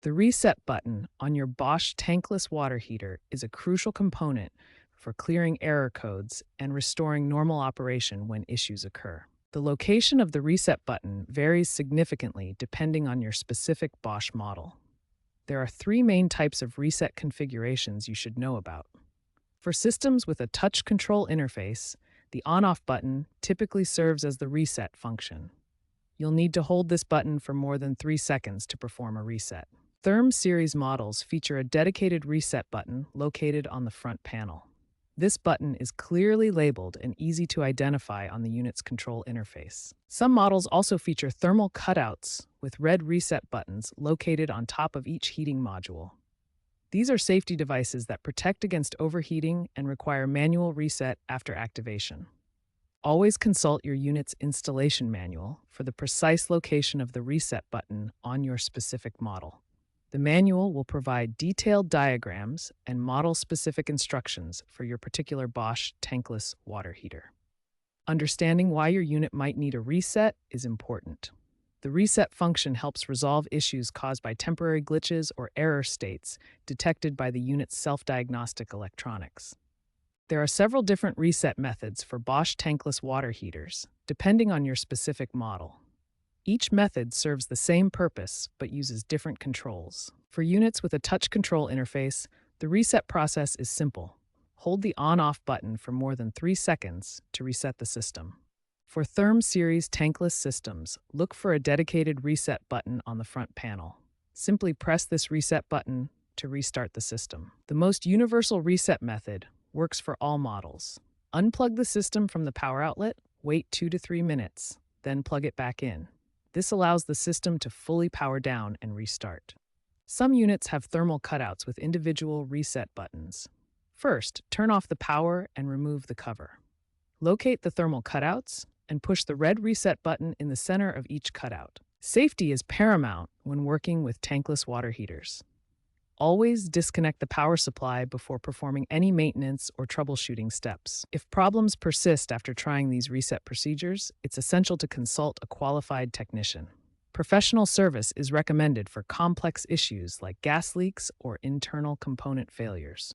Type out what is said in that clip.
The reset button on your Bosch tankless water heater is a crucial component for clearing error codes and restoring normal operation when issues occur. The location of the reset button varies significantly depending on your specific Bosch model. There are three main types of reset configurations you should know about. For systems with a touch control interface, the on-off button typically serves as the reset function. You'll need to hold this button for more than 3 seconds to perform a reset. Therm series models feature a dedicated reset button located on the front panel. This button is clearly labeled and easy to identify on the unit's control interface. Some models also feature thermal cutouts with red reset buttons located on top of each heating module. These are safety devices that protect against overheating and require manual reset after activation. Always consult your unit's installation manual for the precise location of the reset button on your specific model. The manual will provide detailed diagrams and model-specific instructions for your particular Bosch tankless water heater. Understanding why your unit might need a reset is important. The reset function helps resolve issues caused by temporary glitches or error states detected by the unit's self-diagnostic electronics. There are several different reset methods for Bosch tankless water heaters, depending on your specific model. Each method serves the same purpose but uses different controls. For units with a touch control interface, the reset process is simple. Hold the on-off button for more than 3 seconds to reset the system. For Therm series tankless systems, look for a dedicated reset button on the front panel. Simply press this reset button to restart the system. The most universal reset method works for all models. Unplug the system from the power outlet, wait 2 to 3 minutes, then plug it back in. This allows the system to fully power down and restart. Some units have thermal cutouts with individual reset buttons. First, turn off the power and remove the cover. Locate the thermal cutouts and push the red reset button in the center of each cutout. Safety is paramount when working with tankless water heaters. Always disconnect the power supply before performing any maintenance or troubleshooting steps. If problems persist after trying these reset procedures, it's essential to consult a qualified technician. Professional service is recommended for complex issues like gas leaks or internal component failures.